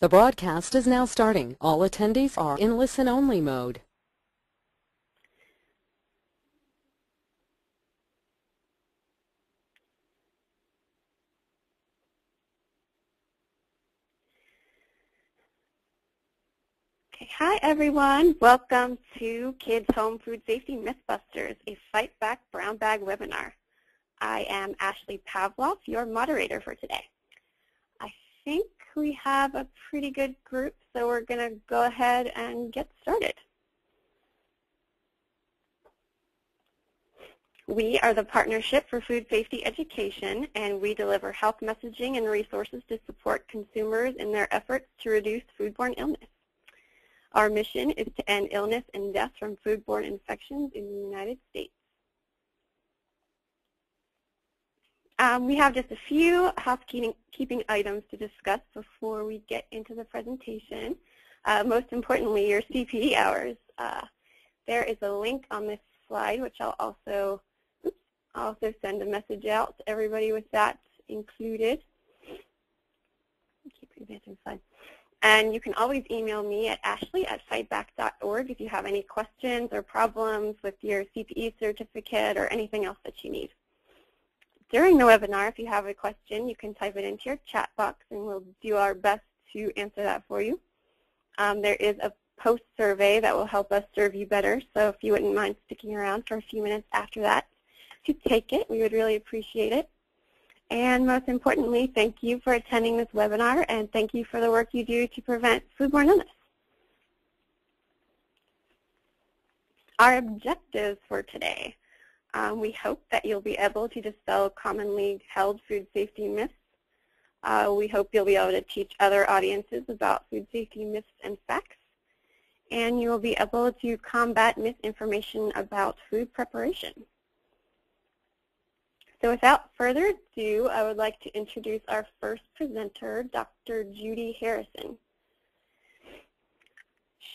The broadcast is now starting. All attendees are in listen-only mode. Okay, hi everyone. Welcome to Kids Home Food Safety Mythbusters, a Fight Back Brown Bag webinar. I am Ashley Pavlov, your moderator for today. I think we have a pretty good group, so we're going to go ahead and get started. We are the Partnership for Food Safety Education, and we deliver health messaging and resources to support consumers in their efforts to reduce foodborne illness. Our mission is to end illness and death from foodborne infections in the United States. We have just a few housekeeping items to discuss before we get into the presentation. Most importantly, your CPE hours. There is a link on this slide, which I'll also send a message out to everybody with that included. Keep advancing slide. And you can always email me at ashley@fightback.org if you have any questions or problems with your CPE certificate or anything else that you need. During the webinar, if you have a question, you can type it into your chat box, and we'll do our best to answer that for you. There is a post survey that will help us serve you better, so if you wouldn't mind sticking around for a few minutes after that to take it, we would really appreciate it. And most importantly, thank you for attending this webinar, and thank you for the work you do to prevent foodborne illness. Our objectives for today. We hope that you'll be able to dispel commonly held food safety myths. We hope you'll be able to teach other audiences about food safety myths and facts. And you will be able to combat misinformation about food preparation. So without further ado, I would like to introduce our first presenter, Dr. Judy Harrison.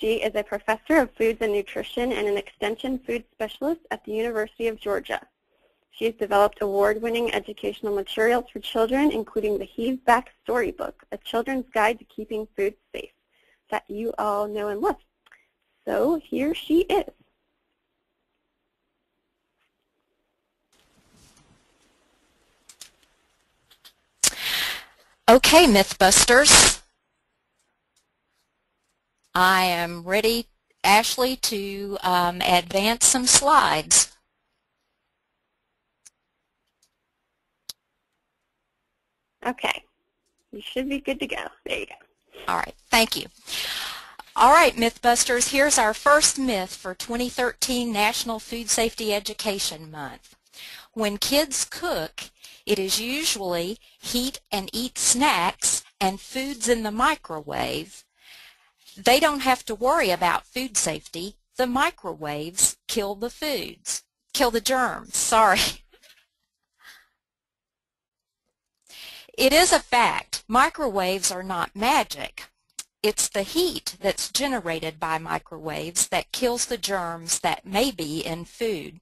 She is a professor of foods and nutrition and an extension food specialist at the University of Georgia. She has developed award-winning educational materials for children, including the Heave Back Storybook, a children's guide to keeping food safe, that you all know and love. So here she is. Okay, Mythbusters. I am ready, Ashley, to advance some slides. Okay, you should be good to go. There you go. All right, thank you. All right, Mythbusters, here's our first myth for 2013 National Food Safety Education Month. When kids cook, it is usually heat and eat snacks and foods in the microwave. They don't have to worry about food safety. The microwaves kill the germs, sorry. It is a fact, microwaves are not magic. It's the heat that's generated by microwaves that kills the germs that may be in food.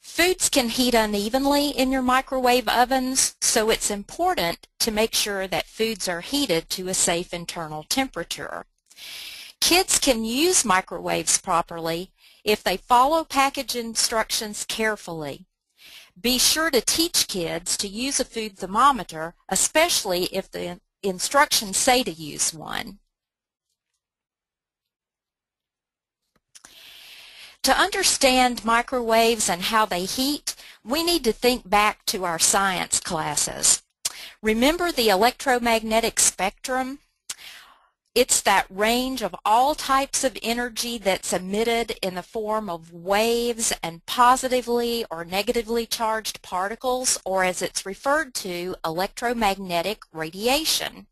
Foods can heat unevenly in your microwave ovens, so it's important to make sure that foods are heated to a safe internal temperature. Kids can use microwaves properly if they follow package instructions carefully. Be sure to teach kids to use a food thermometer, especially if the instructions say to use one. To understand microwaves and how they heat, we need to think back to our science classes. Remember the electromagnetic spectrum? It's that range of all types of energy that's emitted in the form of waves and positively or negatively charged particles, or as it's referred to, electromagnetic radiation.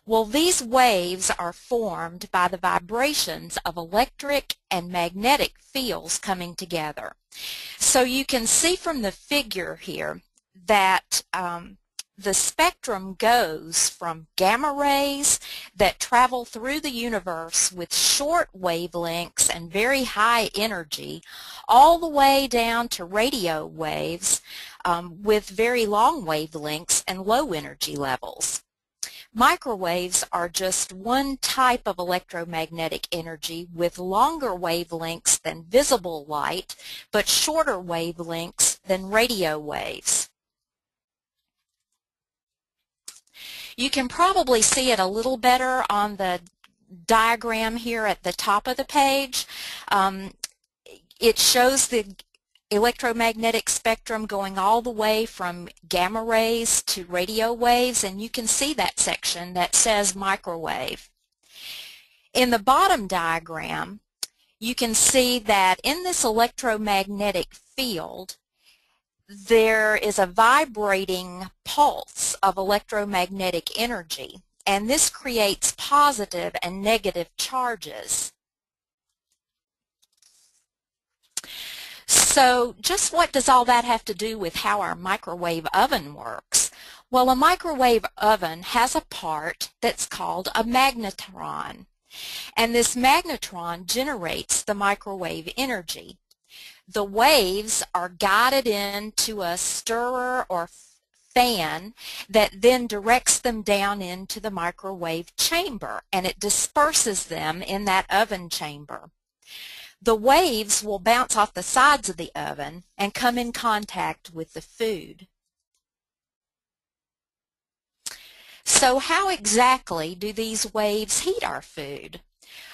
Well, these waves are formed by the vibrations of electric and magnetic fields coming together. So you can see from the figure here that the spectrum goes from gamma rays that travel through the universe with short wavelengths and very high energy, all the way down to radio waves with very long wavelengths and low energy levels. Microwaves are just one type of electromagnetic energy with longer wavelengths than visible light, but shorter wavelengths than radio waves. You can probably see it a little better on the diagram here at the top of the page. It shows the electromagnetic spectrum going all the way from gamma rays to radio waves, and you can see that section that says microwave. In the bottom diagram, you can see that in this electromagnetic field, there is a vibrating pulse of electromagnetic energy, and this creates positive and negative charges. So just what does all that have to do with how our microwave oven works? Well, a microwave oven has a part that's called a magnetron, and this magnetron generates the microwave energy. The waves are guided into a stirrer or fan that then directs them down into the microwave chamber, and it disperses them in that oven chamber. The waves will bounce off the sides of the oven and come in contact with the food. So how exactly do these waves heat our food?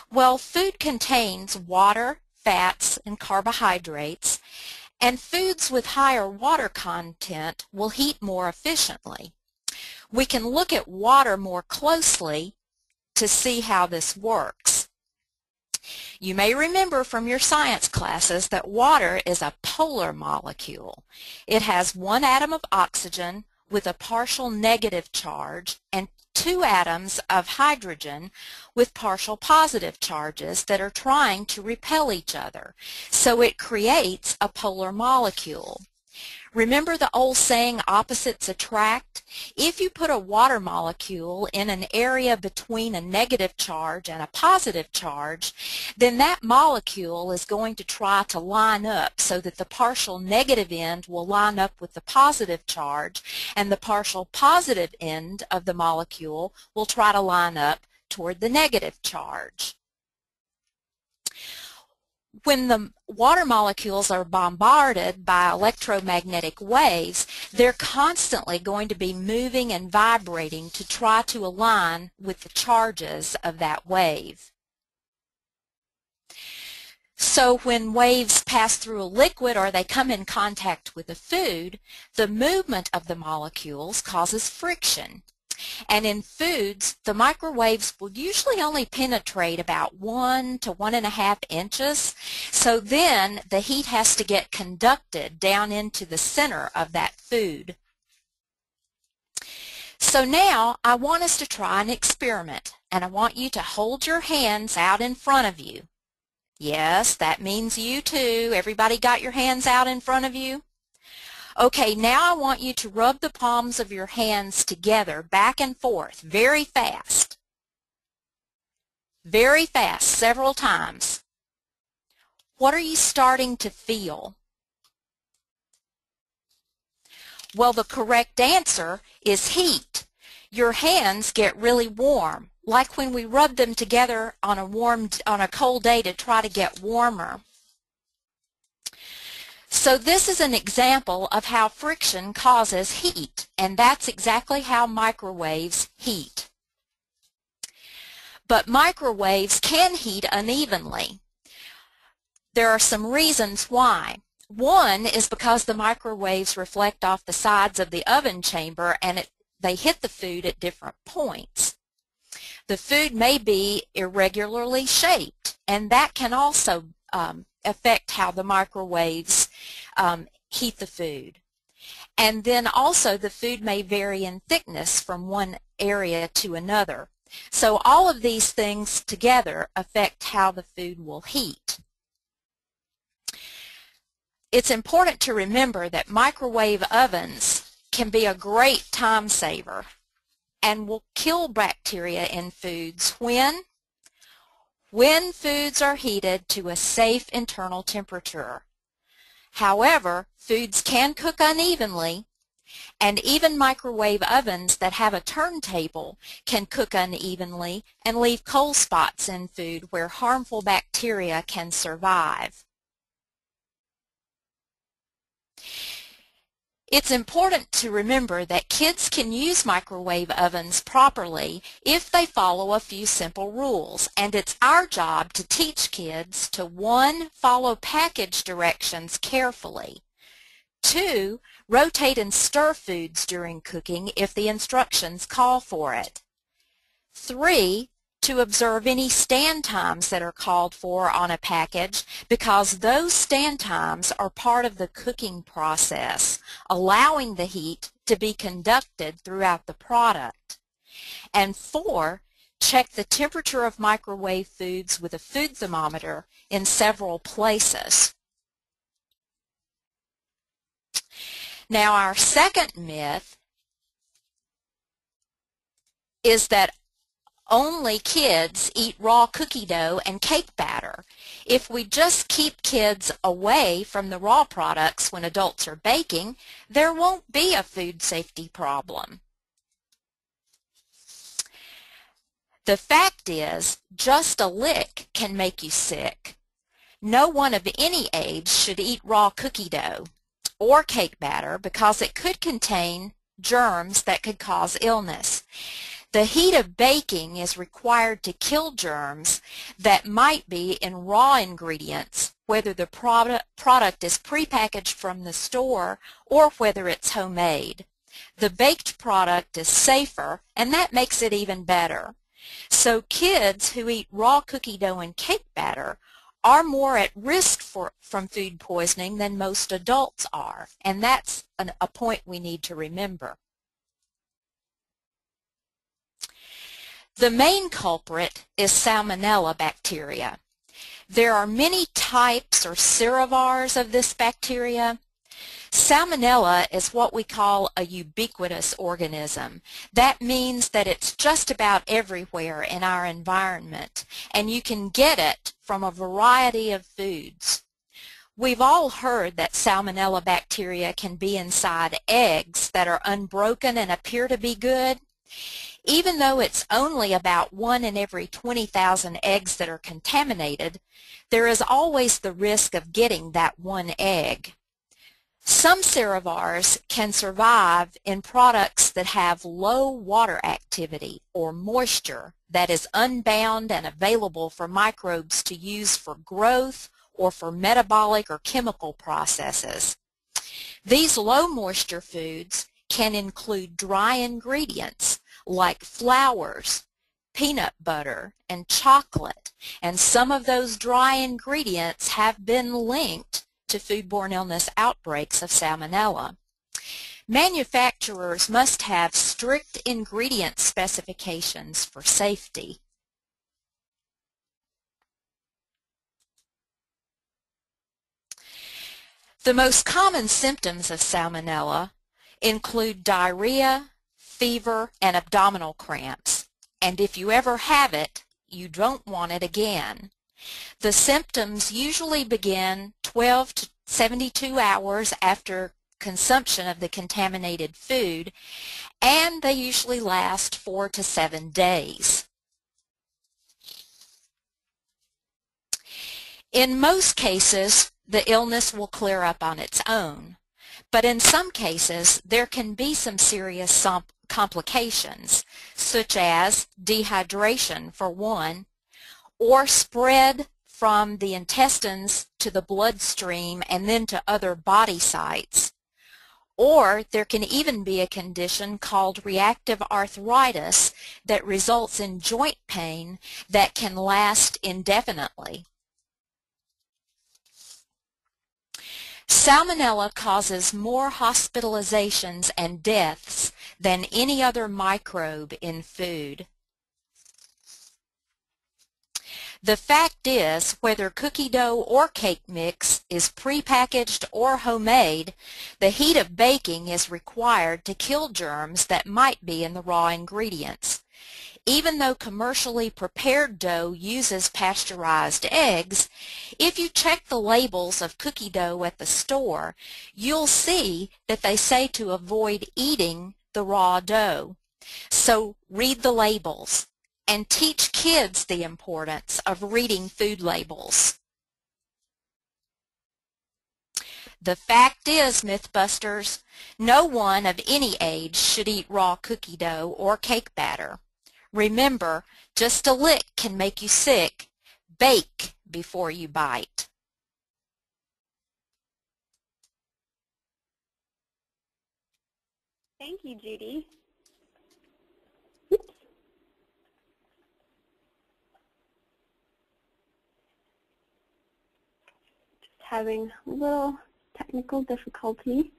Well, food contains water, fats, and carbohydrates, and foods with higher water content will heat more efficiently. We can look at water more closely to see how this works. You may remember from your science classes that water is a polar molecule. It has one atom of oxygen with a partial negative charge and two atoms of hydrogen with partial positive charges that are trying to repel each other. So it creates a polar molecule. Remember the old saying, opposites attract? If you put a water molecule in an area between a negative charge and a positive charge, then that molecule is going to try to line up so that the partial negative end will line up with the positive charge, and the partial positive end of the molecule will try to line up toward the negative charge. When the water molecules are bombarded by electromagnetic waves, they're constantly going to be moving and vibrating to try to align with the charges of that wave. So when waves pass through a liquid or they come in contact with a food, the movement of the molecules causes friction. And in foods, the microwaves will usually only penetrate about 1 to 1.5 inches. So then the heat has to get conducted down into the center of that food. So now I want us to try an experiment, and I want you to hold your hands out in front of you. Yes, that means you too. Everybody got your hands out in front of you? Okay, now I want you to rub the palms of your hands together back and forth very fast. Very fast, several times. What are you starting to feel? Well, the correct answer is heat. Your hands get really warm, like when we rub them together on a cold day to try to get warmer. So this is an example of how friction causes heat, and that's exactly how microwaves heat. But microwaves can heat unevenly. There are some reasons why. One is because the microwaves reflect off the sides of the oven chamber and they hit the food at different points. The food may be irregularly shaped, and that can also affect how the microwaves heat the food. And then also the food may vary in thickness from one area to another. So all of these things together affect how the food will heat. It's important to remember that microwave ovens can be a great time saver and will kill bacteria in foods when foods are heated to a safe internal temperature. However, foods can cook unevenly, And even microwave ovens that have a turntable can cook unevenly and leave cold spots in food where harmful bacteria can survive. It's important to remember that kids can use microwave ovens properly if they follow a few simple rules, and it's our job to teach kids to 1. Follow package directions carefully, 2. Rotate and stir foods during cooking if the instructions call for it, 3. To observe any stand times that are called for on a package, because those stand times are part of the cooking process, allowing the heat to be conducted throughout the product. And 4. Check the temperature of microwave foods with a food thermometer in several places. Now, our second myth is that only kids eat raw cookie dough and cake batter. If we just keep kids away from the raw products when adults are baking, there won't be a food safety problem. The fact is, just a lick can make you sick. No one of any age should eat raw cookie dough or cake batter because it could contain germs that could cause illness. The heat of baking is required to kill germs that might be in raw ingredients, whether the product is prepackaged from the store or whether it's homemade. The baked product is safer, and that makes it even better. So kids who eat raw cookie dough and cake batter are more at risk from food poisoning than most adults are, and that's a point we need to remember. The main culprit is Salmonella bacteria. There are many types or serovars of this bacteria. Salmonella is what we call a ubiquitous organism. That means that it's just about everywhere in our environment, and you can get it from a variety of foods. We've all heard that Salmonella bacteria can be inside eggs that are unbroken and appear to be good. Even though it's only about 1 in every 20,000 eggs that are contaminated, there is always the risk of getting that one egg. Some serovars can survive in products that have low water activity or moisture that is unbound and available for microbes to use for growth or for metabolic or chemical processes. These low moisture foods can include dry ingredients like flours, peanut butter, and chocolate, and some of those dry ingredients have been linked to foodborne illness outbreaks of Salmonella. Manufacturers must have strict ingredient specifications for safety. The most common symptoms of Salmonella include diarrhea, fever, and abdominal cramps. And if you ever have it, you don't want it again. The symptoms usually begin 12 to 72 hours after consumption of the contaminated food, and they usually last 4 to 7 days. In most cases, the illness will clear up on its own, but in some cases there can be some serious complications, such as dehydration for one, or spread from the intestines to the bloodstream and then to other body sites. Or there can even be a condition called reactive arthritis that results in joint pain that can last indefinitely. Salmonella causes more hospitalizations and deaths than any other microbe in food. The fact is, whether cookie dough or cake mix is prepackaged or homemade, the heat of baking is required to kill germs that might be in the raw ingredients. Even though commercially prepared dough uses pasteurized eggs, if you check the labels of cookie dough at the store, you'll see that they say to avoid eating the raw dough. So read the labels and teach kids the importance of reading food labels. The fact is, Mythbusters, no one of any age should eat raw cookie dough or cake batter. Remember, just a lick can make you sick. Bake before you bite. Thank you, Judy. Just having a little technical difficulty.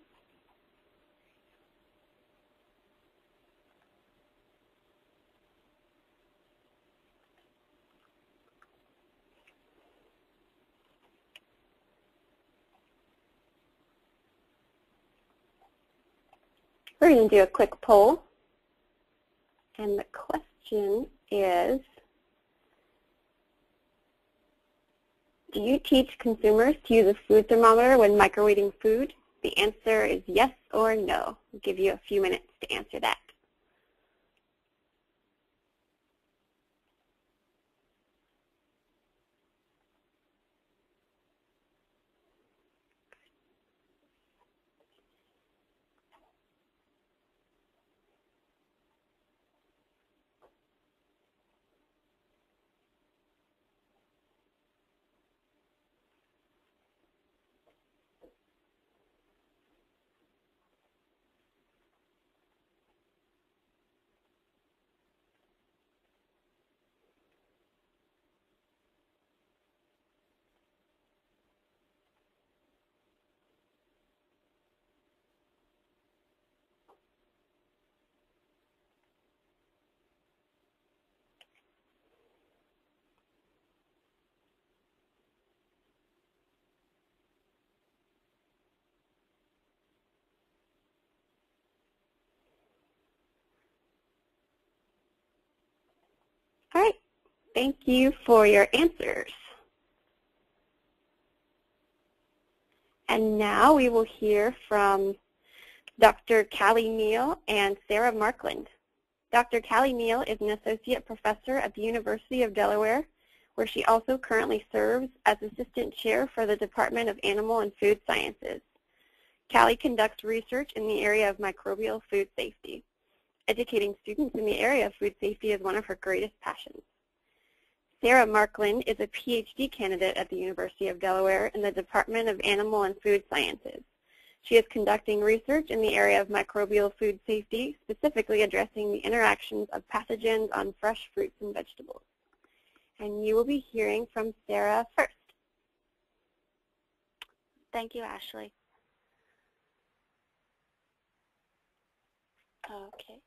We're going to do a quick poll, and the question is, do you teach consumers to use a food thermometer when microwaving food? The answer is yes or no. I'll give you a few minutes to answer that. All right, thank you for your answers. And now we will hear from Dr. Callie Kniel and Sarah Markland. Dr. Callie Kniel is an associate professor at the University of Delaware, where she also currently serves as assistant chair for the Department of Animal and Food Sciences. Callie conducts research in the area of microbial food safety. Educating students in the area of food safety is one of her greatest passions. Sarah Markland is a PhD candidate at the University of Delaware in the Department of Animal and Food Sciences. She is conducting research in the area of microbial food safety, specifically addressing the interactions of pathogens on fresh fruits and vegetables. And you will be hearing from Sarah first. Thank you, Ashley. Okay.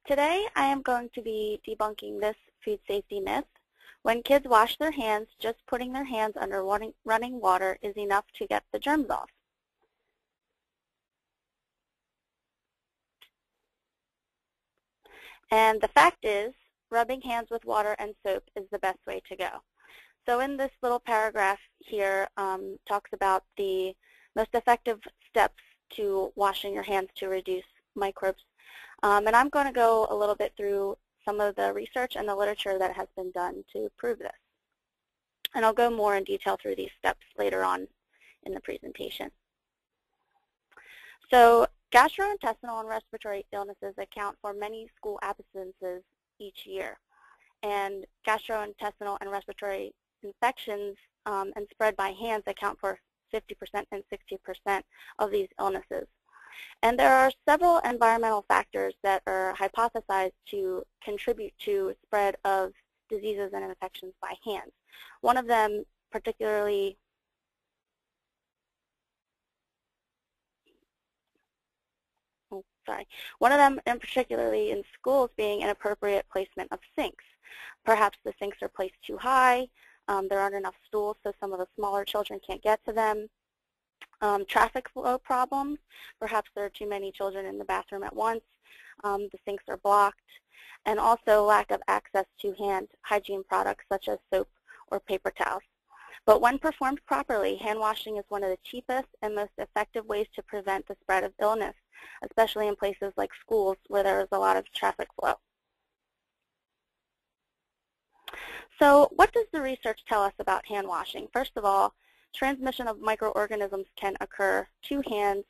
Today I am going to be debunking this food safety myth. When kids wash their hands, just putting their hands under running water is enough to get the germs off. And the fact is, rubbing hands with water and soap is the best way to go. So in this little paragraph here, talks about the most effective steps to washing your hands to reduce microbes. And I'm going to go a little bit through some of the research and the literature that has been done to prove this. And I'll go more in detail through these steps later on in the presentation. So gastrointestinal and respiratory illnesses account for many school absences each year. And gastrointestinal and respiratory infections and spread by hands account for 50% and 60% of these illnesses. And there are several environmental factors that are hypothesized to contribute to spread of diseases and infections by hands. One of them particularly One of them, and particularly in schools, being inappropriate placement of sinks. Perhaps the sinks are placed too high, there aren't enough stools, so some of the smaller children can't get to them. Traffic flow problems, perhaps there are too many children in the bathroom at once. the sinks are blocked, and also lack of access to hand hygiene products such as soap or paper towels. But when performed properly, hand washing is one of the cheapest and most effective ways to prevent the spread of illness, especially in places like schools where there is a lot of traffic flow. So what does the research tell us about hand washing? First of all, transmission of microorganisms can occur to hands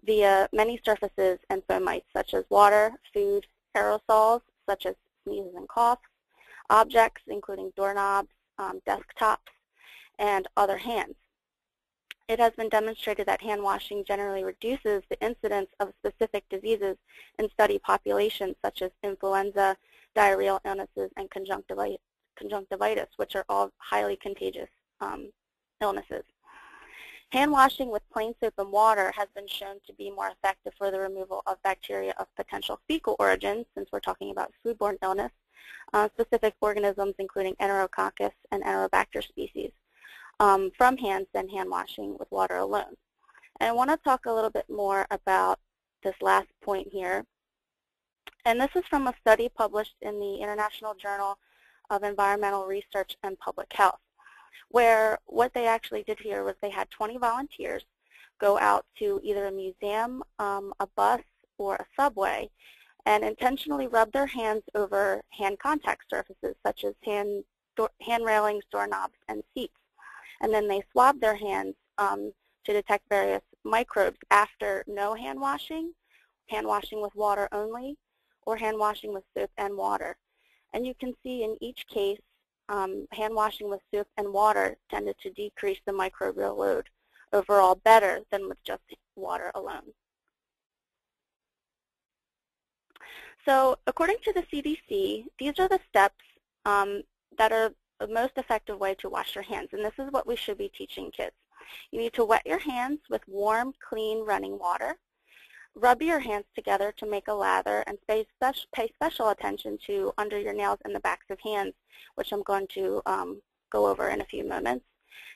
via many surfaces and fomites such as water, food, aerosols such as sneezes and coughs, objects including doorknobs, desktops, and other hands. It has been demonstrated that hand washing generally reduces the incidence of specific diseases in study populations such as influenza, diarrheal illnesses, and conjunctivitis, which are all highly contagious illnesses. Hand washing with plain soap and water has been shown to be more effective for the removal of bacteria of potential fecal origin, since we're talking about foodborne illness, specific organisms including Enterococcus and Enterobacter species, from hands than hand washing with water alone. And I want to talk a little bit more about this last point here. And this is from a study published in the International Journal of Environmental Research and Public Health, where what they actually did here was they had 20 volunteers go out to either a museum, a bus, or a subway, and intentionally rub their hands over hand contact surfaces such as hand railings, doorknobs, and seats. And then they swabbed their hands to detect various microbes after no hand washing with water only, or hand washing with soap and water. And you can see in each case, hand washing with soap and water tended to decrease the microbial load overall better than with just water alone. So according to the CDC, these are the steps that are the most effective way to wash your hands, and this is what we should be teaching kids. You need to wet your hands with warm, clean, running water. Rub your hands together to make a lather, and pay special attention to under your nails and the backs of hands, which I'm going to go over in a few moments.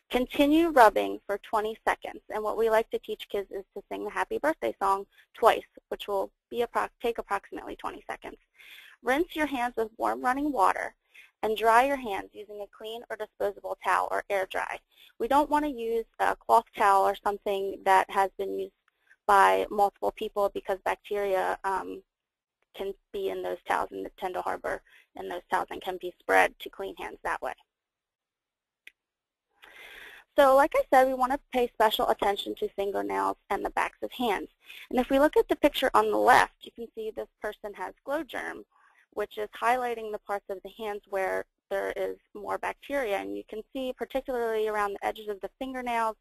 Continue rubbing for 20 seconds, and what we like to teach kids is to sing the happy birthday song twice, which will take approximately 20 seconds. Rinse your hands with warm running water and dry your hands using a clean or disposable towel or air dry. We don't want to use a cloth towel or something that has been used by multiple people, because bacteria can be in those towels and tend to harbor in those towels and can be spread to clean hands that way. So like I said, we want to pay special attention to fingernails and the backs of hands. And if we look at the picture on the left, you can see this person has glow germ, which is highlighting the parts of the hands where there is more bacteria. And you can see particularly around the edges of the fingernails,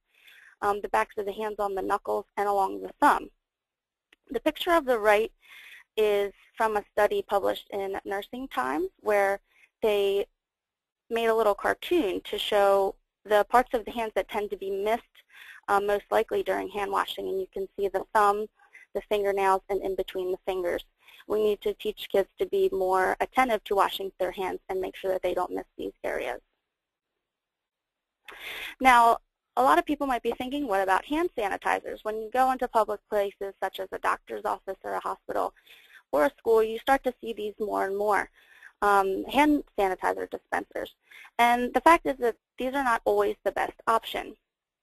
the backs of the hands on the knuckles, and along the thumb. The picture of the right is from a study published in Nursing Times, where they made a little cartoon to show the parts of the hands that tend to be missed most likely during hand washing. And you can see the thumb, the fingernails, and in between the fingers. We need to teach kids to be more attentive to washing their hands and make sure that they don't miss these areas. Now, a lot of people might be thinking, what about hand sanitizers? When you go into public places such as a doctor's office or a hospital or a school, you start to see these more and more, hand sanitizer dispensers. And the fact is that these are not always the best option.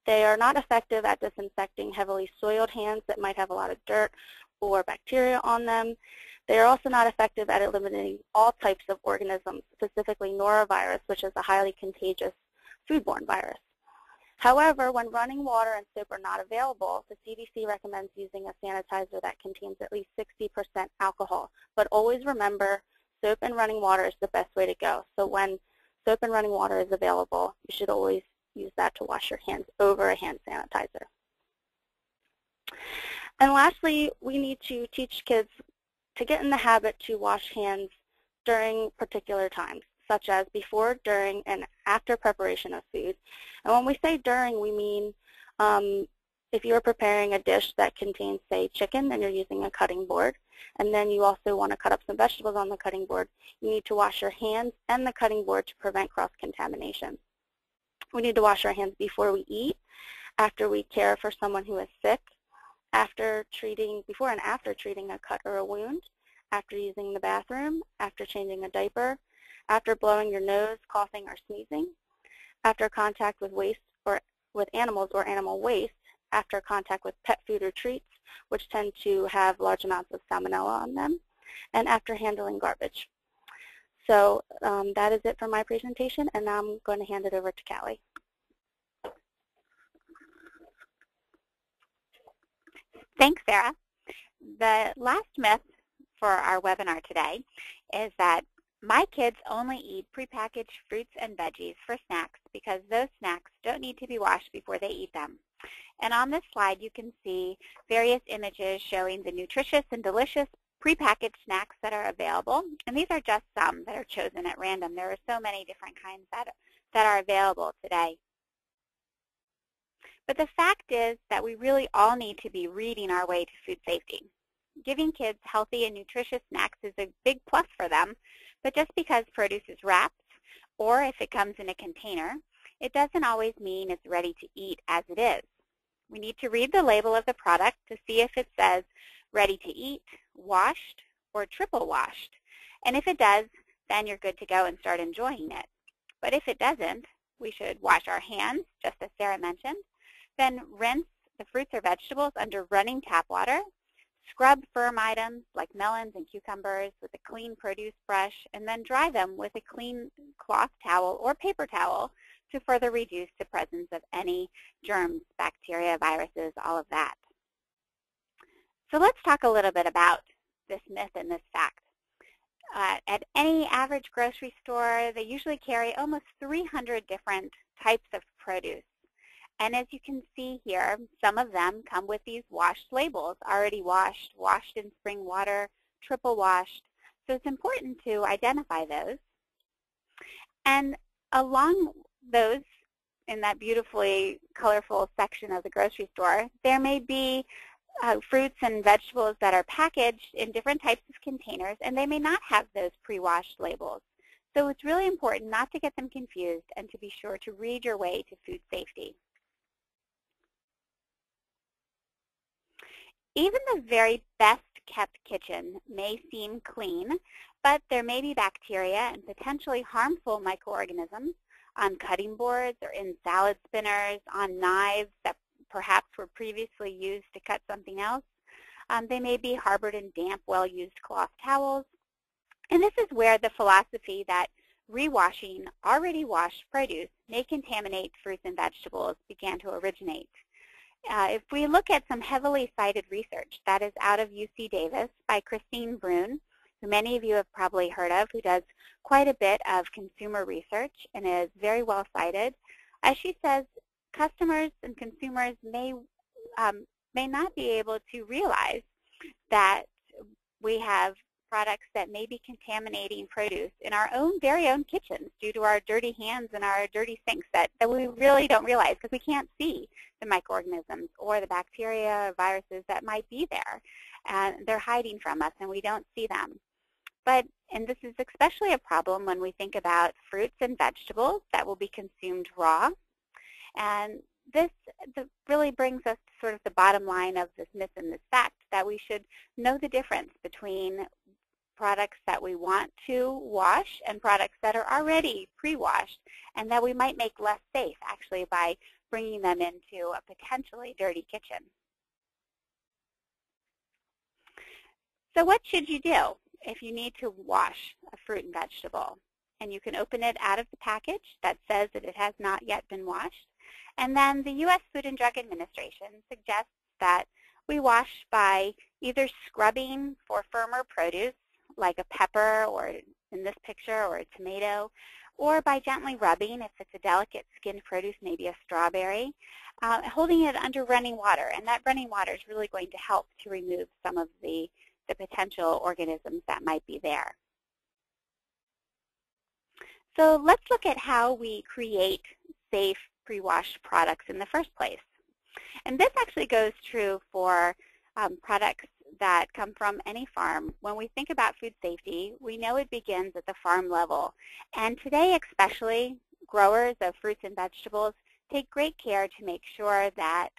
They are not effective at disinfecting heavily soiled hands that might have a lot of dirt or bacteria on them. They are also not effective at eliminating all types of organisms, specifically norovirus, which is a highly contagious foodborne virus. However, when running water and soap are not available, the CDC recommends using a sanitizer that contains at least 60% alcohol. But always remember, soap and running water is the best way to go. So when soap and running water is available, you should always use that to wash your hands over a hand sanitizer. And lastly, we need to teach kids to get in the habit to wash hands during particular times, such as before, during, and after preparation of food. And when we say during, we mean if you're preparing a dish that contains, say, chicken, and you're using a cutting board, and then you also want to cut up some vegetables on the cutting board, you need to wash your hands and the cutting board to prevent cross-contamination. We need to wash our hands before we eat, after we care for someone who is sick, before and after treating a cut or a wound, after using the bathroom, after changing a diaper, after blowing your nose, coughing, or sneezing, after contact with waste or with animals or animal waste, after contact with pet food or treats, which tend to have large amounts of salmonella on them, and after handling garbage. So that is it for my presentation, and now I'm going to hand it over to Callie. Thanks, Sarah. The last myth for our webinar today is that my kids only eat prepackaged fruits and veggies for snacks because those snacks don't need to be washed before they eat them. And on this slide, you can see various images showing the nutritious and delicious prepackaged snacks that are available. And these are just some that are chosen at random. There are so many different kinds that are available today. But the fact is that we really all need to be reading our way to food safety. Giving kids healthy and nutritious snacks is a big plus for them, but just because produce is wrapped or if it comes in a container, it doesn't always mean it's ready to eat as it is. We need to read the label of the product to see if it says ready to eat, washed, or triple washed. And if it does, then you're good to go and start enjoying it. But if it doesn't, we should wash our hands, just as Sarah mentioned, then rinse the fruits or vegetables under running tap water, scrub firm items like melons and cucumbers with a clean produce brush, and then dry them with a clean cloth towel or paper towel to further reduce the presence of any germs, bacteria, viruses, all of that. So let's talk a little bit about this myth and this fact. At any average grocery store, they usually carry almost 300 different types of produce. And as you can see here, some of them come with these washed labels, already washed, washed in spring water, triple washed. So it's important to identify those. And along those, in that beautifully colorful section of the grocery store, there may be fruits and vegetables that are packaged in different types of containers, and they may not have those pre-washed labels. So it's really important not to get them confused and to be sure to read your way to food safety. Even the very best kept kitchen may seem clean, but there may be bacteria and potentially harmful microorganisms on cutting boards or in salad spinners, on knives that perhaps were previously used to cut something else. They may be harbored in damp, well-used cloth towels. And this is where the philosophy that rewashing already washed produce may contaminate fruits and vegetables began to originate. If we look at some heavily cited research that is out of UC Davis by Christine Brune, who many of you have probably heard of, who does quite a bit of consumer research and is very well cited, as she says, customers and consumers may not be able to realize that we have products that may be contaminating produce in our very own kitchens due to our dirty hands and our dirty sinks that we really don't realize because we can't see the microorganisms or the bacteria or viruses that might be there. And they're hiding from us and we don't see them. And this is especially a problem when we think about fruits and vegetables that will be consumed raw. And this really brings us to sort of the bottom line of this myth and this fact that we should know the difference between products that we want to wash and products that are already pre-washed and that we might make less safe actually by bringing them into a potentially dirty kitchen. So what should you do if you need to wash a fruit and vegetable? And you can open it out of the package that says that it has not yet been washed. And then the U.S. Food and Drug Administration suggests that we wash by either scrubbing for firmer produce, like a pepper or in this picture, or a tomato, or by gently rubbing if it's a delicate skinned produce, maybe a strawberry, holding it under running water. And that running water is really going to help to remove some of the potential organisms that might be there. So let's look at how we create safe pre-washed products in the first place. And this actually goes true for products that come from any farm. When we think about food safety, we know it begins at the farm level. And today especially, growers of fruits and vegetables take great care to make sure that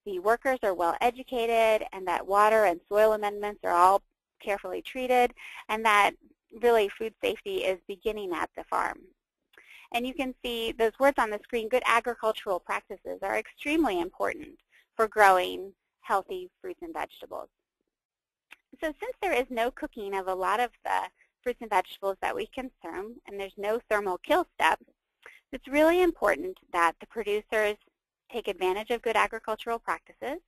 the workers are well educated and that water and soil amendments are all carefully treated, and that really food safety is beginning at the farm. And you can see those words on the screen, good agricultural practices are extremely important for growing healthy fruits and vegetables. So since there is no cooking of a lot of the fruits and vegetables that we consume, and there's no thermal kill step, it's really important that the producers take advantage of good agricultural practices,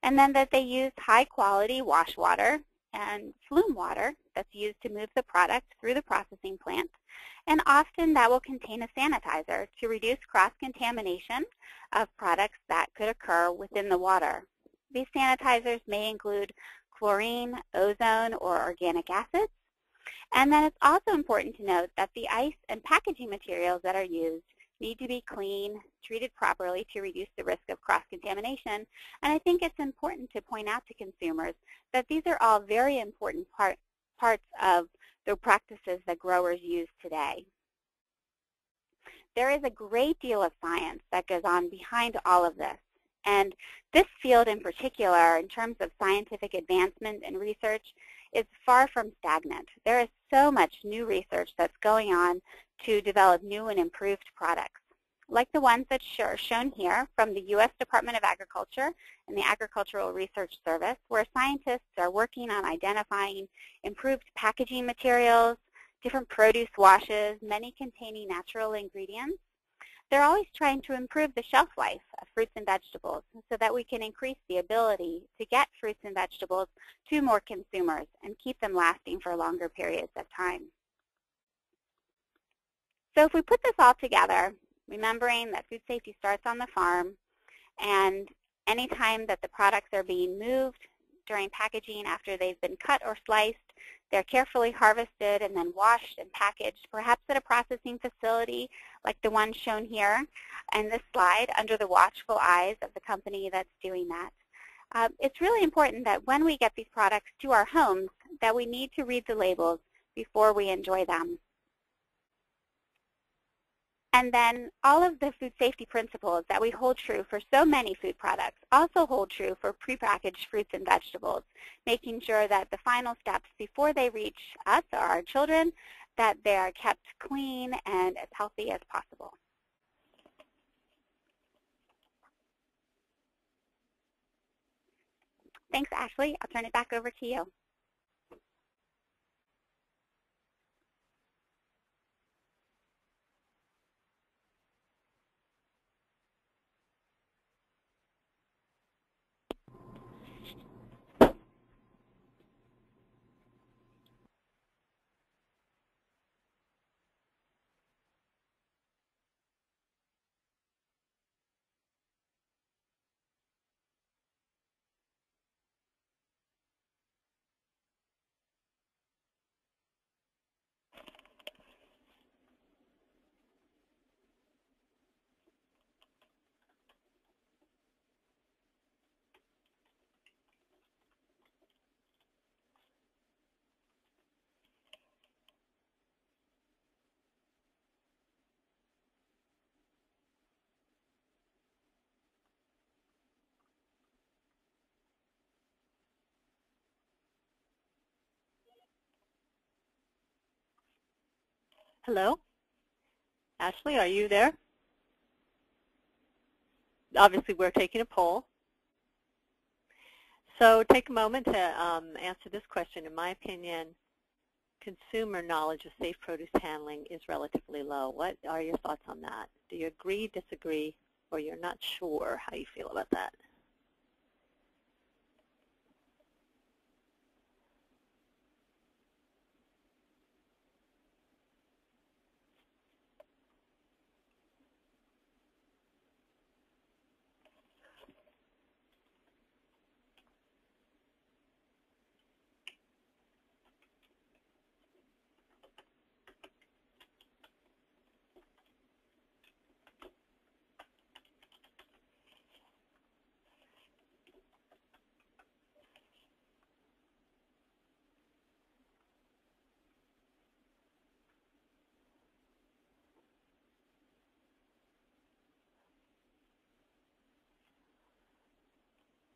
and then that they use high-quality wash water and flume water that's used to move the product through the processing plant. And often that will contain a sanitizer to reduce cross-contamination of products that could occur within the water. These sanitizers may include chlorine, ozone, or organic acids. And then it's also important to note that the ice and packaging materials that are used need to be clean, treated properly to reduce the risk of cross-contamination. And I think it's important to point out to consumers that these are all very important parts of the practices that growers use today. There is a great deal of science that goes on behind all of this. And this field in particular, in terms of scientific advancement and research, is far from stagnant. There is so much new research that's going on to develop new and improved products, like the ones that are shown here from the U.S. Department of Agriculture and the Agricultural Research Service, where scientists are working on identifying improved packaging materials, different produce washes, many containing natural ingredients. They're always trying to improve the shelf life of fruits and vegetables so that we can increase the ability to get fruits and vegetables to more consumers and keep them lasting for longer periods of time. So if we put this all together, remembering that food safety starts on the farm, and any time that the products are being moved during packaging after they've been cut or sliced, they're carefully harvested and then washed and packaged, perhaps at a processing facility like the one shown here in this slide under the watchful eyes of the company that's doing that. It's really important that when we get these products to our homes that we need to read the labels before we enjoy them. And then all of the food safety principles that we hold true for so many food products also hold true for prepackaged fruits and vegetables, making sure that the final steps before they reach us or our children, that they are kept clean and as healthy as possible. Thanks, Ashley. I'll turn it back over to you. Hello? Ashley, are you there? Obviously, we're taking a poll. So take a moment to answer this question. In my opinion, consumer knowledge of safe produce handling is relatively low. What are your thoughts on that? Do you agree, disagree, or you're not sure how you feel about that?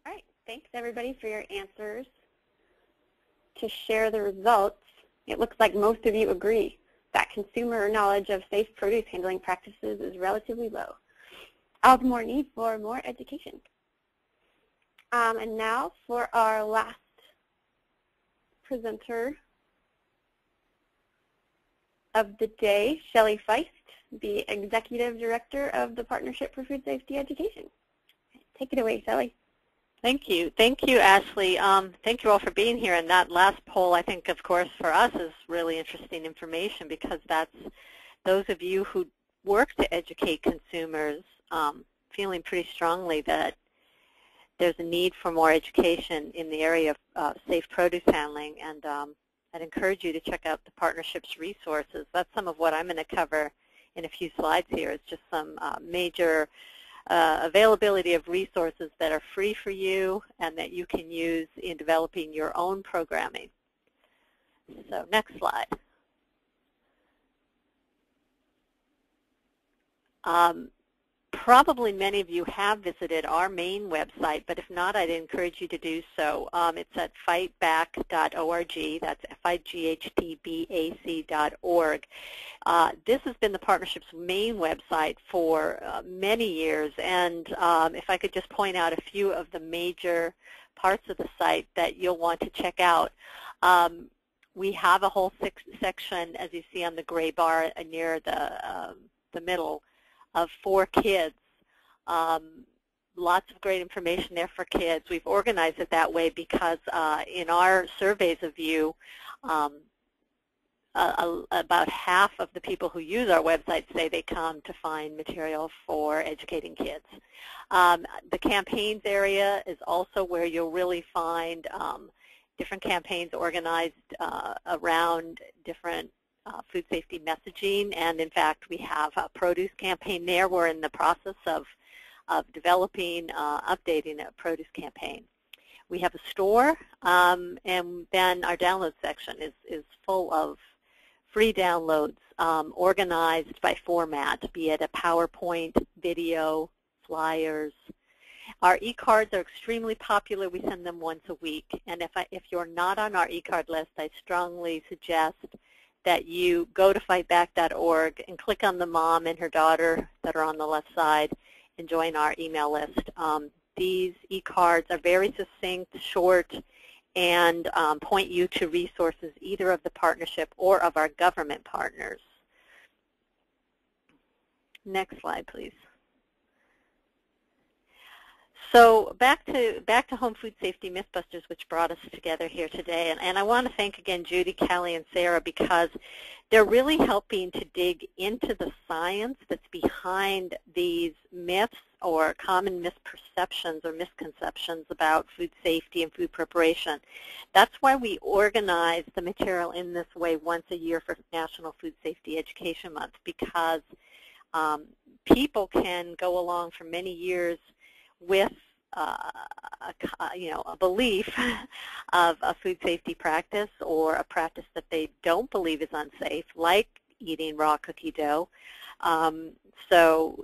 All right, thanks everybody for your answers. to share the results, it looks like most of you agree that consumer knowledge of safe produce handling practices is relatively low. All the more need for more education. And now for our last presenter of the day, Shelley Feist, the Executive Director of the Partnership for Food Safety Education. Take it away, Shelley. Thank you. Thank you, Ashley. Thank you all for being here. And that last poll, I think, of course, for us is really interesting information because that's those of you who work to educate consumers feeling pretty strongly that there's a need for more education in the area of safe produce handling. And I'd encourage you to check out the partnership's resources. That's some of what I'm going to cover in a few slides here. It's just some major availability of resources that are free for you and that you can use in developing your own programming. So next slide. Probably many of you have visited our main website, but if not, I'd encourage you to do so. It's at fightback.org. That's FIGHTBAC.org. This has been the partnership's main website for many years, and if I could just point out a few of the major parts of the site that you'll want to check out. We have a whole section, as you see on the gray bar near the middle, for kids. Lots of great information there for kids. We've organized it that way because in our surveys of you, about half of the people who use our website say they come to find material for educating kids. The campaigns area is also where you'll really find different campaigns organized around different food safety messaging, and in fact we have a produce campaign there. We're in the process of developing, updating a produce campaign. We have a store, and then our download section is full of free downloads organized by format, be it a PowerPoint, video, flyers. Our e-cards are extremely popular. We send them once a week, and if you're not on our e-card list, I strongly suggest that you go to fightback.org and click on the mom and her daughter that are on the left side and join our email list. These e-cards are very succinct, short, and point you to resources either of the partnership or of our government partners. Next slide, please. So back to Home Food Safety Mythbusters, which brought us together here today. And I want to thank again Judy, Kelly, and Sarah because they're really helping to dig into the science that's behind these myths or common misperceptions or misconceptions about food safety and food preparation. That's why we organize the material in this way once a year for National Food Safety Education Month, because people can go along for many years with a belief of a food safety practice or a practice that they don't believe is unsafe, like eating raw cookie dough. So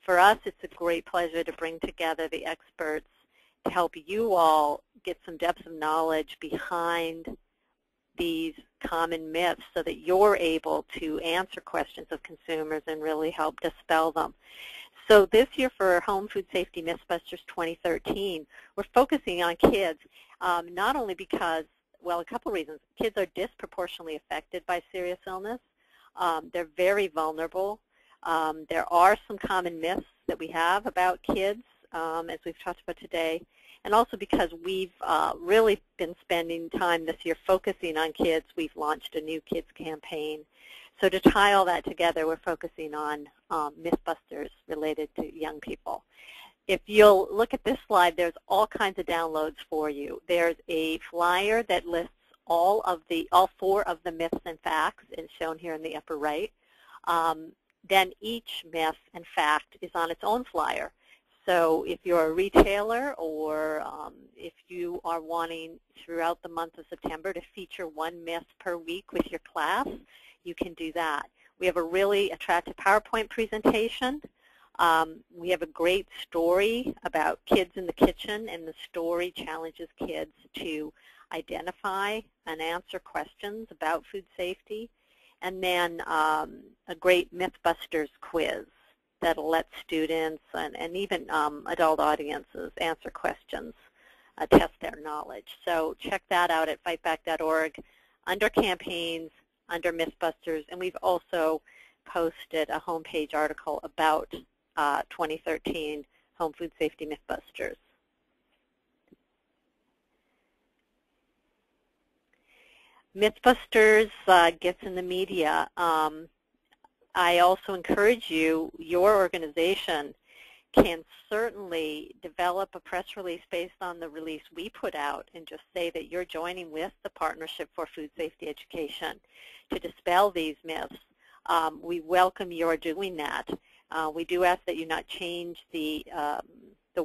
for us, it's a great pleasure to bring together the experts to help you all get some depth of knowledge behind these common myths so that you're able to answer questions of consumers and really help dispel them. So this year for Home Food Safety Mythbusters 2013, we're focusing on kids, not only because, well, a couple reasons. Kids are disproportionately affected by serious illness. They're very vulnerable. There are some common myths that we have about kids, as we've talked about today, and also because we've really been spending time this year focusing on kids. We've launched a new kids campaign. So to tie all that together, we're focusing on Mythbusters related to young people. If you'll look at this slide, there's all kinds of downloads for you. There's a flyer that lists all four of the myths and facts, is shown here in the upper right. Then each myth and fact is on its own flyer. So if you're a retailer or if you are wanting throughout the month of September to feature one myth per week with your class, you can do that. We have a really attractive PowerPoint presentation. We have a great story about kids in the kitchen, and the story challenges kids to identify and answer questions about food safety, and then a great Mythbusters quiz that'll let students and even adult audiences answer questions, test their knowledge. So check that out at fightback.org under campaigns, under Mythbusters, and we've also posted a homepage article about 2013 Home Food Safety Mythbusters. Mythbusters gets in the media. I also encourage you, your organization can certainly develop a press release based on the release we put out and just say that you're joining with the Partnership for Food Safety Education to dispel these myths. We welcome your doing that. We do ask that you not change the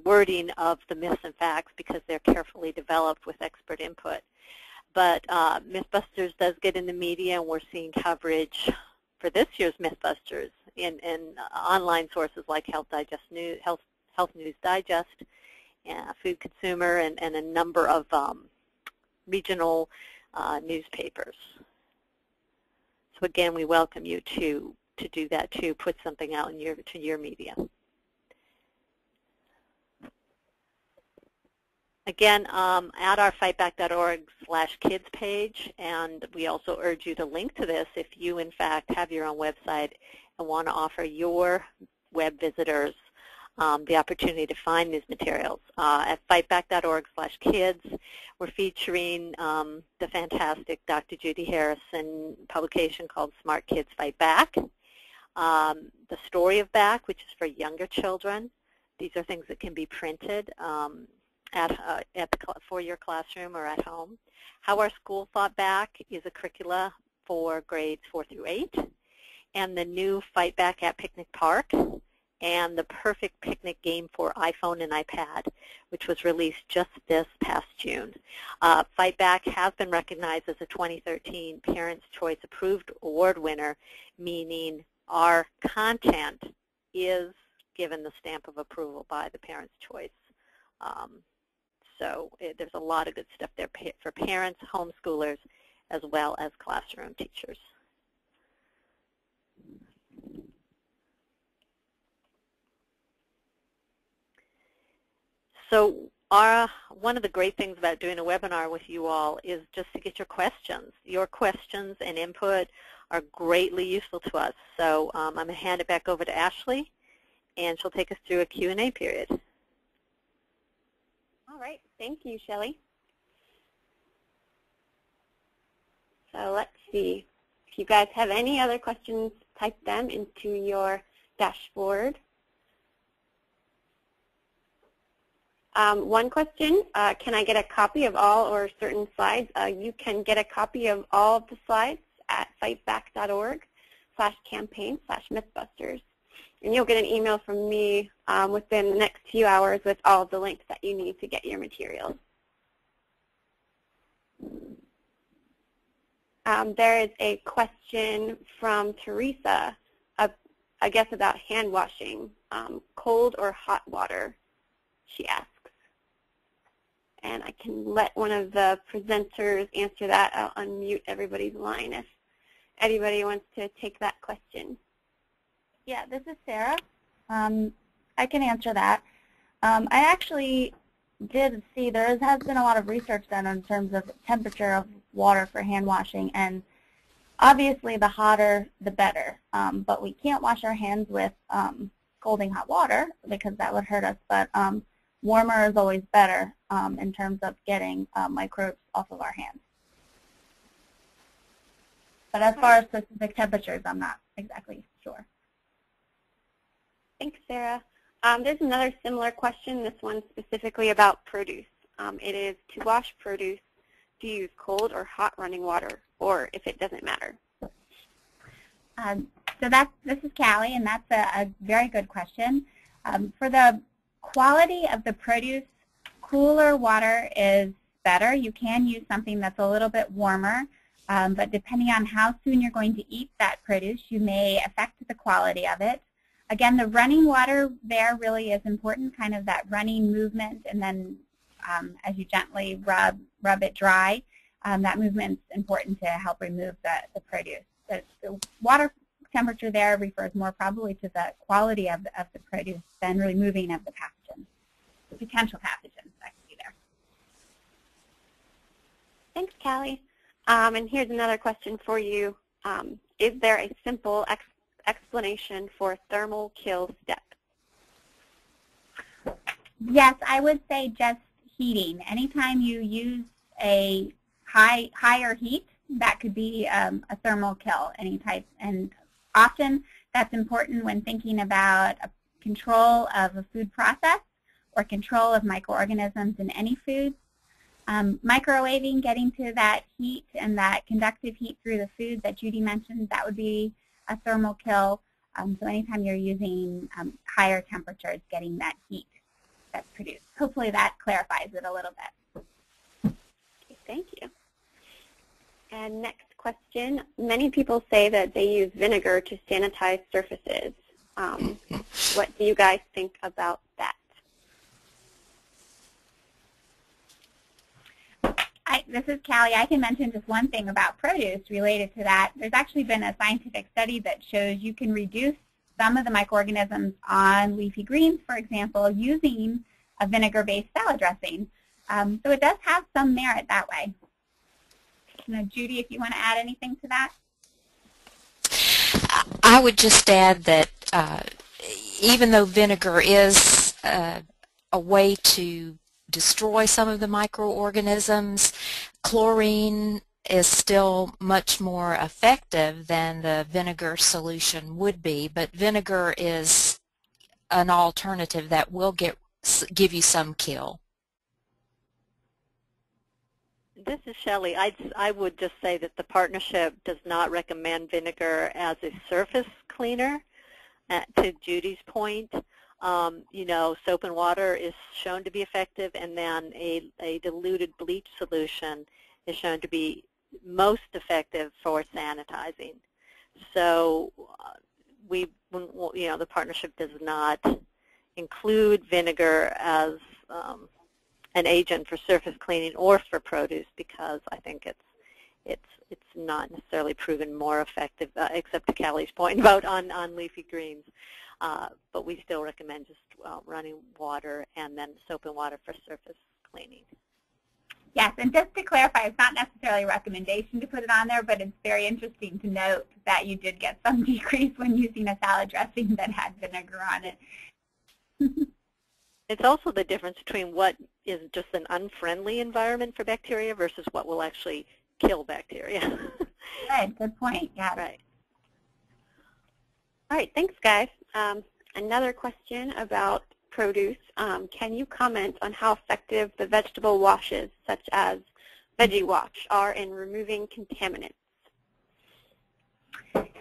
wording of the myths and facts because they're carefully developed with expert input. But Mythbusters does get in the media, and we're seeing coverage for this year's Mythbusters in online sources like Health News Digest, Food Consumer, and a number of regional newspapers. So again, we welcome you to do that too, put something out in your media. Again, at our fightback.org/kids page, and we also urge you to link to this if you, in fact, have your own website and want to offer your web visitors the opportunity to find these materials. At fightback.org/kids, we're featuring the fantastic Dr. Judy Harrison publication called Smart Kids Fight Back, the Story of Back, which is for younger children. These are things that can be printed for your classroom or at home. How Our School Fought Back is a curricula for grades 4 through 8. And the new Fight Back at Picnic Park, and the Perfect Picnic Game for iPhone and iPad, which was released just this past June. Fight Back has been recognized as a 2013 Parents' Choice Approved Award winner, meaning our content is given the stamp of approval by the Parents' Choice. So there's a lot of good stuff there for parents, homeschoolers, as well as classroom teachers. So one of the great things about doing a webinar with you all is just to get your questions. Your questions and input are greatly useful to us. So I'm going to hand it back over to Ashley, and she'll take us through a Q&A period. All right, thank you, Shelley. So let's see. If you guys have any other questions, type them into your dashboard. One question, can I get a copy of all or certain slides? You can get a copy of all of the slides at fightback.org/campaign/mythbusters. And you'll get an email from me within the next few hours with all of the links that you need to get your materials. There is a question from Teresa, I guess about hand washing, cold or hot water, she asks. And I can let one of the presenters answer that. I'll unmute everybody's line if anybody wants to take that question. Yeah, this is Sarah. I can answer that. I actually did see there has been a lot of research done in terms of temperature of water for hand washing, and obviously the hotter the better. But we can't wash our hands with scalding hot water because that would hurt us. But warmer is always better in terms of getting microbes off of our hands. But as far as specific temperatures, I'm not exactly sure. Thanks, Sarah. There's another similar question, this one specifically about produce. It is, to wash produce, do you use cold or hot running water, or if it doesn't matter? This is Callie, and that's a very good question. For the quality of the produce, cooler water is better. You can use something that's a little bit warmer, but depending on how soon you're going to eat that produce, you may affect the quality of it. Again, the running water there really is important, kind of that running movement, and then as you gently rub it dry. That movement's important to help remove the produce. The water temperature there refers more probably to the quality of the produce than removing of the pathogens, the potential pathogens that could be there. Thanks, Callie. And here's another question for you. Is there a simple explanation for thermal kill step? Yes, I would say just heating. Anytime you use a higher heat, that could be a thermal kill, any type. And often that's important when thinking about a control of a food process or control of microorganisms in any food. Microwaving, getting to that heat and that conductive heat through the food that Judy mentioned, that would be a thermal kill. So anytime you're using higher temperatures, getting that heat that's produced. Hopefully that clarifies it a little bit. Okay, thank you. And next question. Many people say that they use vinegar to sanitize surfaces. What do you guys think about that? This is Callie. I can mention just one thing about produce related to that. There's actually been a scientific study that shows you can reduce some of the microorganisms on leafy greens, for example, using a vinegar-based salad dressing. So it does have some merit that way. Judy, if you want to add anything to that? I would just add that even though vinegar is a way to destroy some of the microorganisms, chlorine is still much more effective than the vinegar solution would be, but vinegar is an alternative that will give you some kill. This is Shelley. I would just say that the partnership does not recommend vinegar as a surface cleaner. To Judy's point, you know, soap and water is shown to be effective, and then a diluted bleach solution is shown to be most effective for sanitizing. So you know, the partnership does not include vinegar as an agent for surface cleaning or for produce, because I think it's not necessarily proven more effective, except to Callie's point about on leafy greens. But we still recommend just running water and then soap and water for surface cleaning. Yes, and just to clarify, it's not necessarily a recommendation to put it on there, but it's very interesting to note that you did get some decrease when using a salad dressing that had vinegar on it. It's also the difference between what is just an unfriendly environment for bacteria versus what will actually kill bacteria. Good point, yeah. Right. All right, thanks, guys. Another question about produce. Can you comment on how effective the vegetable washes, such as Veggie Wash, are in removing contaminants?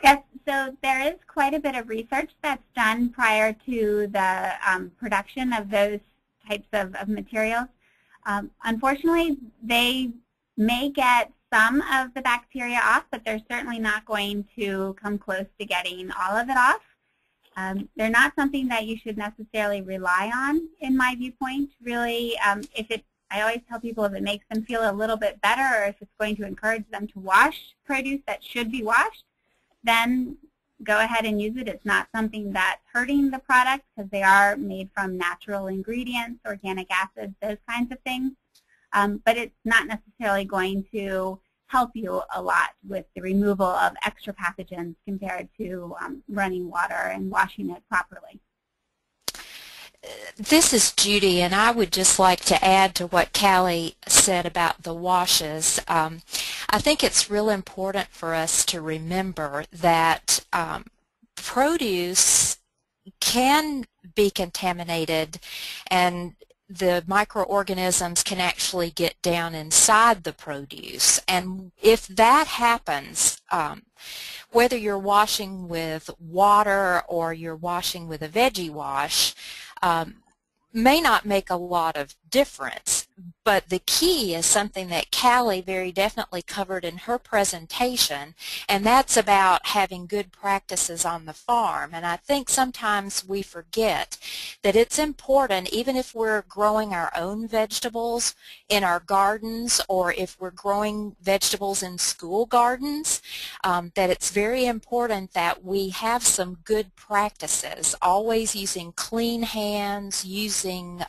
Yes, so there is quite a bit of research that's done prior to the production of those types of materials. Unfortunately, they may get some of the bacteria off, but they're certainly not going to come close to getting all of it off. They're not something that you should necessarily rely on, in my viewpoint. Really, I always tell people if it makes them feel a little bit better, or if it's going to encourage them to wash produce that should be washed, then go ahead and use it. It's not something that's hurting the product, because they are made from natural ingredients, organic acids, those kinds of things. But it's not necessarily going to help you a lot with the removal of extra pathogens compared to running water and washing it properly. This is Judy, and I would just like to add to what Callie said about the washes. I think it's real important for us to remember that produce can be contaminated, and the microorganisms can actually get down inside the produce. And if that happens, whether you're washing with water or you're washing with a veggie wash, may not make a lot of difference. But the key is something that Callie very definitely covered in her presentation, and that's about having good practices on the farm. And I think sometimes we forget that it's important, even if we're growing our own vegetables in our gardens or if we're growing vegetables in school gardens, that it's very important that we have some good practices, always using clean hands, using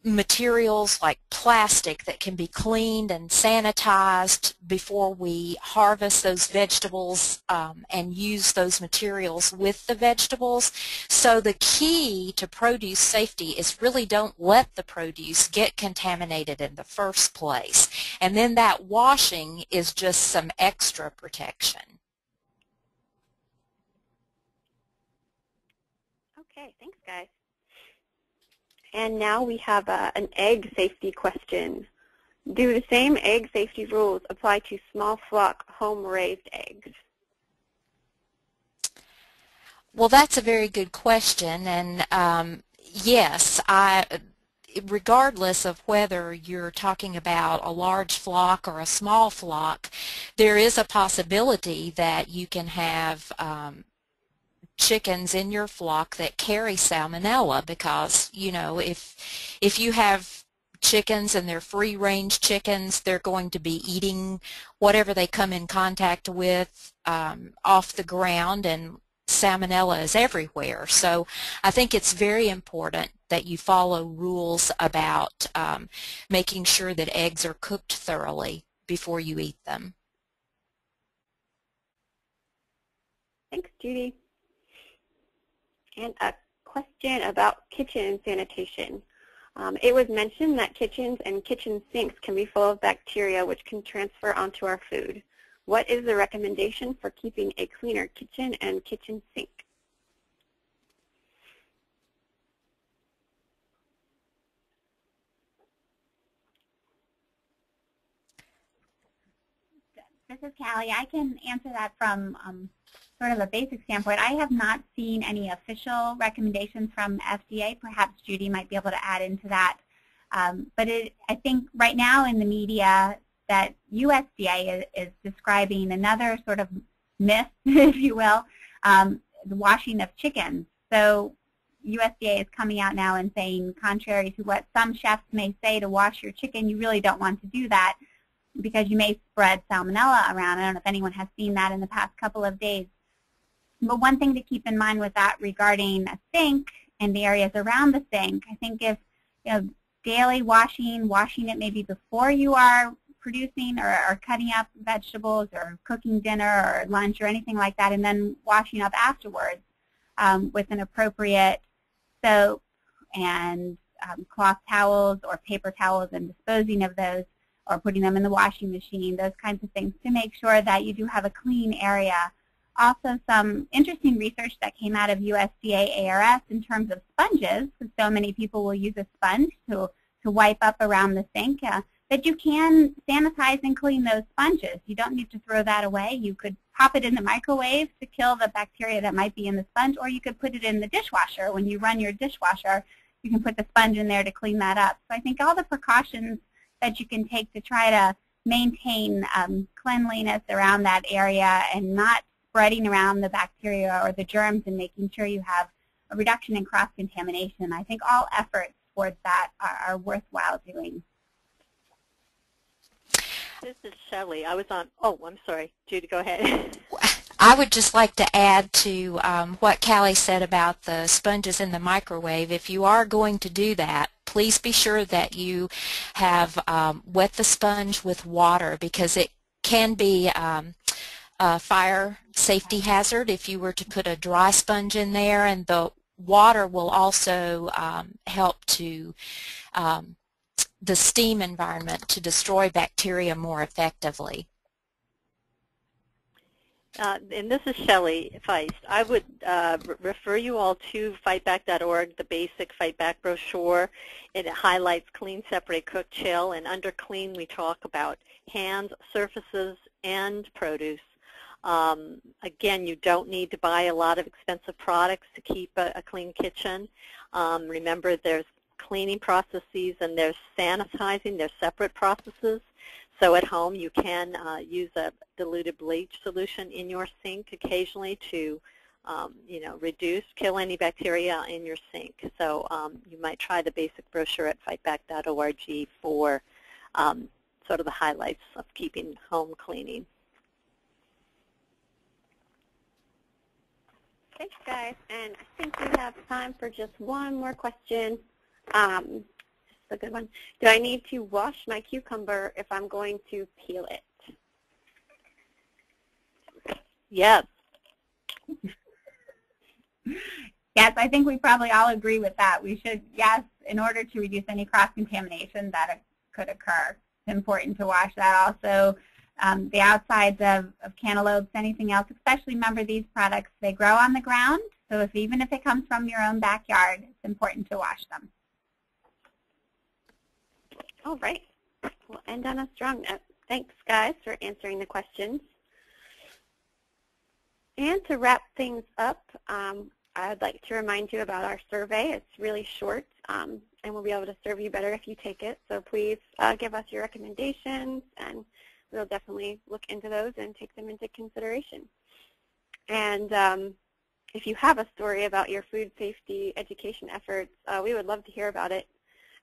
materials like plastic that can be cleaned and sanitized before we harvest those vegetables and use those materials with the vegetables. So the key to produce safety is really don't let the produce get contaminated in the first place. And then that washing is just some extra protection. Okay, thanks guys. And now we have an egg safety question. Do the same egg safety rules apply to small flock home-raised eggs? Well, that's a very good question, and yes, regardless of whether you're talking about a large flock or a small flock, there is a possibility that you can have chickens in your flock that carry salmonella, because, you know, if you have chickens and they're free-range chickens, they're going to be eating whatever they come in contact with off the ground, and salmonella is everywhere. So I think it's very important that you follow rules about making sure that eggs are cooked thoroughly before you eat them. Thanks, Judy. And a question about kitchen sanitation. It was mentioned that kitchens and kitchen sinks can be full of bacteria which can transfer onto our food. What is the recommendation for keeping a cleaner kitchen and kitchen sink? This is Callie. I can answer that from sort of a basic standpoint. I have not seen any official recommendations from FDA. Perhaps Judy might be able to add into that. But I think right now in the media that USDA is describing another sort of myth, if you will, the washing of chickens. So USDA is coming out now and saying, contrary to what some chefs may say to wash your chicken, you really don't want to do that because you may spread salmonella around. I don't know if anyone has seen that in the past couple of days. But one thing to keep in mind with that regarding a sink and the areas around the sink, I think if daily washing it maybe before you are producing or cutting up vegetables or cooking dinner or lunch or anything like that, and then washing up afterwards with an appropriate soap and cloth towels or paper towels and disposing of those or putting them in the washing machine, those kinds of things to make sure that you do have a clean area. Also, some interesting research that came out of USDA ARS in terms of sponges, because so many people will use a sponge to wipe up around the sink, that you can sanitize and clean those sponges. You don't need to throw that away. You could pop it in the microwave to kill the bacteria that might be in the sponge, or you could put it in the dishwasher. When you run your dishwasher, you can put the sponge in there to clean that up. So I think all the precautions that you can take to try to maintain cleanliness around that area and not spreading around the bacteria or the germs and making sure you have a reduction in cross-contamination. I think all efforts towards that are worthwhile doing. This is Shelley. I was on, oh, I'm sorry. Judy, go ahead. I would just like to add to what Callie said about the sponges in the microwave. If you are going to do that, please be sure that you have wet the sponge with water, because it can be a fire safety hazard if you were to put a dry sponge in there, and the water will also help to the steam environment to destroy bacteria more effectively. And this is Shelley Feist. I would refer you all to fightback.org, the basic Fight Back brochure. It highlights clean, separate, cook, chill, and under clean we talk about hands, surfaces, and produce. Again, you don't need to buy a lot of expensive products to keep a clean kitchen. Remember, there's cleaning processes and there's sanitizing. They're separate processes. So at home you can use a diluted bleach solution in your sink occasionally to kill any bacteria in your sink. So you might try the basic brochure at fightback.org for sort of the highlights of keeping home cleaning. Thanks, guys. And I think we have time for just one more question. This is a good one. Do I need to wash my cucumber if I'm going to peel it? Yes. Yes, I think we probably all agree with that. We should, yes, in order to reduce any cross-contamination that could occur, it's important to wash that. Also, the outsides of cantaloupes, anything else, especially remember these products, they grow on the ground. So even if it comes from your own backyard, it's important to wash them. All right. We'll end on a strong note. Thanks, guys, for answering the questions. And to wrap things up, I'd like to remind you about our survey. It's really short, and we'll be able to serve you better if you take it. So please give us your recommendations, and we'll definitely look into those and take them into consideration. And if you have a story about your food safety education efforts, we would love to hear about it.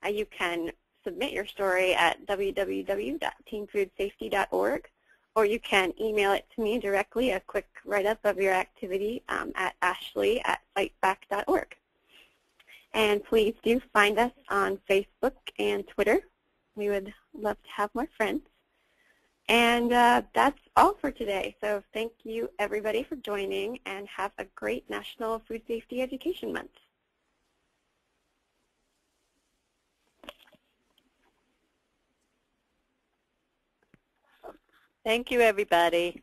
You can submit your story at www.teamfoodsafety.org, or you can email it to me directly, a quick write-up of your activity at ashley@fightback.org. And please do find us on Facebook and Twitter. We would love to have more friends. And that's all for today. So thank you, everybody, for joining, and have a great National Food Safety Education Month. Thank you, everybody.